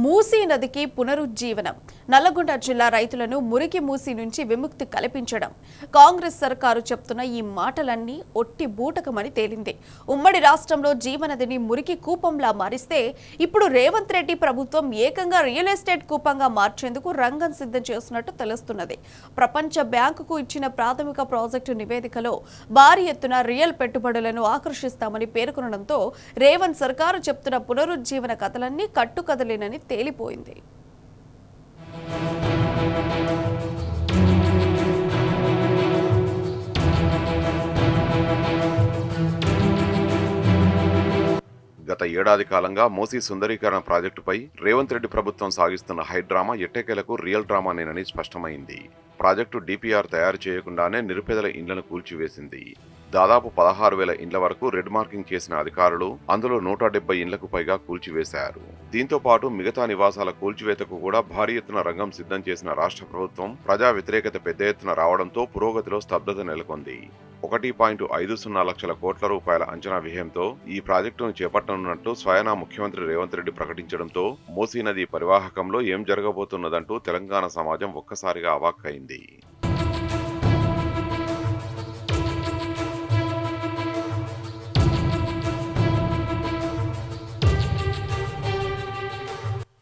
మూసీ నదికి పునరుజ్జీవనం, నల్లగొండ జిల్లా రైతులను మురికి మూసీ నుంచి విముక్తి కల్పించడం. కాంగ్రెస్ సర్కారు చెప్తున్న ఈ మాటలన్నీ ఒట్టి బూటకమని తేలింది. ఉమ్మడి రాష్ట్రంలో జీవనదిని మురికి కూపంలా మారిస్తే ఇప్పుడు రేవంత్ రెడ్డి ప్రభుత్వం ఏకంగా రియల్ ఎస్టేట్ కూపంగా మార్చేందుకు రంగం సిద్ధం చేస్తున్నట్టు తెలుస్తున్నది. ప్రపంచ బ్యాంకుకు ఇచ్చిన ప్రాథమిక ప్రాజెక్టు నివేదికలో భారీ ఎత్తున రియల్ పెట్టుబడులను ఆకర్షిస్తామని పేర్కొనడంతో రేవంత్ సర్కారు చెప్తున్న పునరుజ్జీవన కథలన్నీ కట్టుకదలేనని తేలిపోయింది. గత ఏడాది కాలంగా మూసీ సుందరీకరణ ప్రాజెక్టుపై రేవంత్ రెడ్డి ప్రభుత్వం సాగిస్తున్న హైడ్రామా ఎట్టకేలకు రియల్ డ్రామానేనని స్పష్టమైంది. ప్రాజెక్టు డిపిఆర్ తయారు చేయకుండానే నిరుపేదల ఇండ్లను కూల్చివేసింది. దాదాపు 16,000 ఇండ్ల వరకు రెడ్ మార్కింగ్ చేసిన అధికారులు అందులో 170 ఇండ్లకు పైగా కూల్చివేశారు. దీంతో పాటు మిగతా నివాసాల కూల్చివేతకు కూడా భారీ ఎత్తున రంగం సిద్ధం చేసిన రాష్ట్ర ప్రభుత్వం ప్రజా వ్యతిరేకత పెద్ద ఎత్తున రావడంతో పురోగతిలో స్తబ్దత నెలకొంది. 1.50 లక్షల కోట్ల రూపాయల అంచనా వ్యయంతో ఈ ప్రాజెక్టును చేపట్టనున్నట్టు స్వయానా ముఖ్యమంత్రి రేవంత్ రెడ్డి ప్రకటించడంతో మూసీ నది పరివాహకంలో ఏం జరగబోతున్నదంటూ తెలంగాణ సమాజం ఒక్కసారిగా అవాక్కైంది.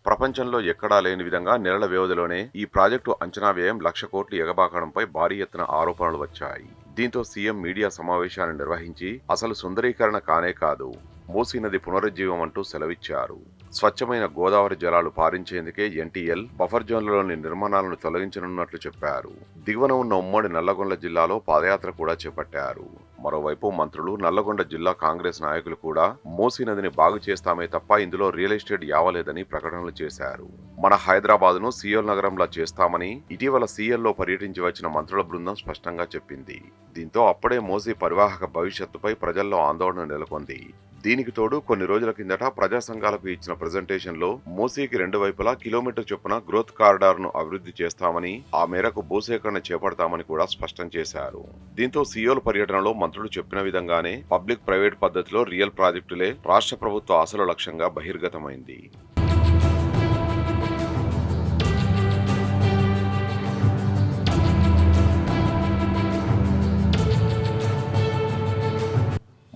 ప్రపంచంలో ఎక్కడా లేని విధంగా నెలల వ్యవధిలోనే ఈ ప్రాజెక్టు అంచనా వ్యయం 1,00,000 కోట్లు ఎగబాకడంపై భారీ ఎత్తున ఆరోపణలు వచ్చాయి. దీంతో సీఎం మీడియా సమావేశాన్ని నిర్వహించి అసలు సుందరీకరణ కానే కాదు, మూసీ నది పునరుజ్జీవం అంటూ సెలవిచ్చారు. స్వచ్ఛమైన గోదావరి జలాలు పారించేందుకే ఎన్టీఎల్ బఫర్ జోన్లలోని నిర్మాణాలను తొలగించనున్నట్లు చెప్పారు. దిగువన ఉన్న ఉమ్మడి నల్లగొండ జిల్లాలో పాదయాత్ర కూడా చేపట్టారు. మరోవైపు మంత్రులు, నల్లగొండ జిల్లా కాంగ్రెస్ నాయకులు కూడా మూసీ నదిని బాగు చేస్తామే తప్ప ఇందులో రియల్ ఎస్టేట్ యావలేదని ప్రకటనలు చేశారు. మన హైదరాబాద్ ను సీఎల్ నగరంలా చేస్తామని ఇటీవల సీఎల్లో పర్యటించి వచ్చిన మంత్రుల బృందం స్పష్టంగా చెప్పింది. దీంతో అప్పుడే మూసీ పరివాహక భవిష్యత్తుపై ప్రజల్లో ఆందోళన నెలకొంది. దీనికి తోడు కొన్ని రోజుల కిందట ప్రజా సంఘాలకు ఇచ్చిన ప్రెజెంటేషన్లో మూసీకి 2 వైపులా కిలోమీటర్ చొప్పున గ్రోత్ కారిడార్ ను అభివృద్ధి చేస్తామని, ఆ మేరకు భూసేకరణ చేపడతామని కూడా స్పష్టం చేశారు. దీంతో సీఎల్ పర్యటనలో మంత్రులు చెప్పిన విధంగానే పబ్లిక్ ప్రైవేట్ పద్ధతిలో రియల్ ప్రాజెక్టులే రాష్ట్ర ప్రభుత్వ అసలు లక్ష్యంగా బహిర్గతమైంది.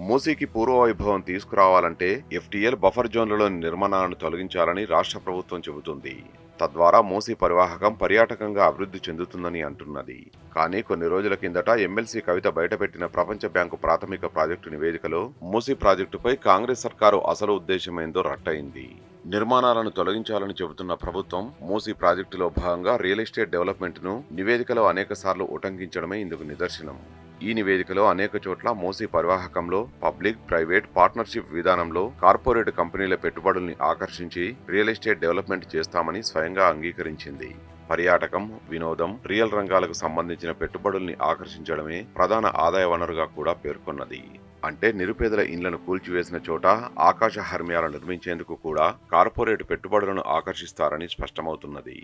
మూసీకి పూర్వవైభవం తీసుకురావాలంటే ఎఫ్టీఎల్ బఫర్ జోన్లలోని నిర్మాణాలను తొలగించాలని రాష్ట్ర ప్రభుత్వం చెబుతుంది. తద్వారా మూసీ పరివాహకం పర్యాటకంగా అభివృద్ధి చెందుతుందని అంటున్నది. కానీ కొన్ని రోజుల కిందట ఎమ్మెల్సీ కవిత బయటపెట్టిన ప్రపంచ బ్యాంకు ప్రాథమిక ప్రాజెక్టు నివేదికలో మూసీ ప్రాజెక్టుపై కాంగ్రెస్ సర్కారు అసలు ఉద్దేశమేందో రట్టయింది. నిర్మాణాలను తొలగించాలని చెబుతున్న ప్రభుత్వం మూసీ ప్రాజెక్టులో భాగంగా రియల్ ఎస్టేట్ డెవలప్మెంట్ ను నివేదికలో అనేకసార్లు ఉటంకించడమే ఇందుకు నిదర్శనం. ఈ నివేదికలో అనేక చోట్ల మూసీ పరివాహకంలో పబ్లిక్ ప్రైవేట్ పార్ట్నర్షిప్ విధానంలో కార్పొరేట్ కంపెనీల పెట్టుబడుల్ని ఆకర్షించి రియల్ ఎస్టేట్ డెవలప్మెంట్ చేస్తామని స్వయంగా అంగీకరించింది. పర్యాటకం, వినోదం, రియల్ రంగాలకు సంబంధించిన పెట్టుబడుల్ని ఆకర్షించడమే ప్రధాన ఆదాయ వనరుగా కూడా పేర్కొన్నది. అంటే నిరుపేదల ఇండ్లను కూల్చివేసిన చోట ఆకాశ హర్మ్యాలు నిర్మించేందుకు కూడా కార్పొరేట్ పెట్టుబడులను ఆకర్షిస్తారని స్పష్టమవుతున్నది.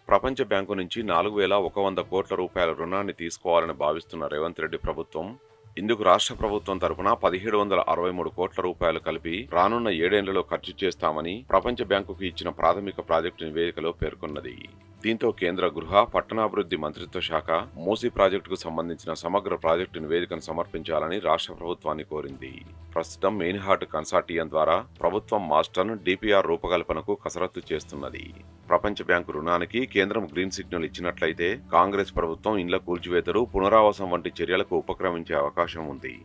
ప్రపంచ బ్యాంకు నుంచి 4,100 కోట్ల రూపాయల రుణాన్ని తీసుకోవాలని భావిస్తున్న రేవంత్ రెడ్డి ప్రభుత్వం ఇందుకు రాష్ట్ర ప్రభుత్వం తరపున 1,763 కోట్ల రూపాయలు కలిపి రానున్న 7 ఏళ్లలో ఖర్చు చేస్తామని ప్రపంచ బ్యాంకుకు ఇచ్చిన ప్రాథమిక ప్రాజెక్టు నివేదికలో పేర్కొన్నది. దీంతో కేంద్ర గృహ పట్టణాభివృద్ధి మంత్రిత్వ శాఖ మూసీ ప్రాజెక్టుకు సంబంధించిన సమగ్ర ప్రాజెక్టు నివేదికను సమర్పించాలని రాష్ట్ర ప్రభుత్వాన్ని కోరింది. ప్రస్తుతం మెయిన్ హార్ట్ కన్సార్టియం ద్వారా ప్రభుత్వం మాస్టర్ డిపిఆర్ రూపకల్పనకు కసరత్తు చేస్తున్నది. ప్రపంచ బ్యాంకు రుణానికి కేంద్రం గ్రీన్ సిగ్నల్ ఇచ్చినట్లయితే కాంగ్రెస్ ప్రభుత్వం ఇండ్ల కూల్చివేతలు, పునరావాసం వంటి చర్యలకు ఉపక్రమించే అవకాశం ఉంది.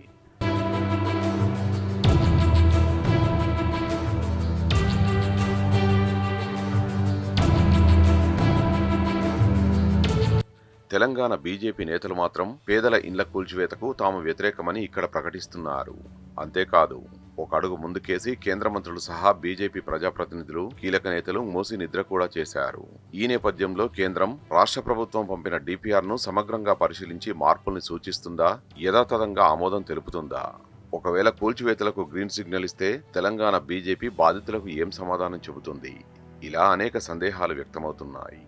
తెలంగాణ బీజేపీ నేతలు మాత్రం పేదల ఇండ్ల కూల్చివేతకు తాము వ్యతిరేకమని ఇక్కడ ప్రకటిస్తున్నారు. అంతేకాదు, ఒక అడుగు ముందుకేసి కేంద్ర మంత్రులు సహా బీజేపీ ప్రజాప్రతినిధులు, కీలక నేతలు మూసి నిద్ర కూడా చేశారు. ఈ నేపథ్యంలో కేంద్రం రాష్ట్ర ప్రభుత్వం పంపిన డిపిఆర్ ను సమగ్రంగా పరిశీలించి మార్పుల్ని సూచిస్తుందా, యథాతథంగా ఆమోదం తెలుపుతుందా? ఒకవేళ కూల్చివేతలకు గ్రీన్ సిగ్నల్ ఇస్తే తెలంగాణ బీజేపీ బాధితులకు ఏం సమాధానం చెబుతుంది? ఇలా అనేక సందేహాలు వ్యక్తమవుతున్నాయి.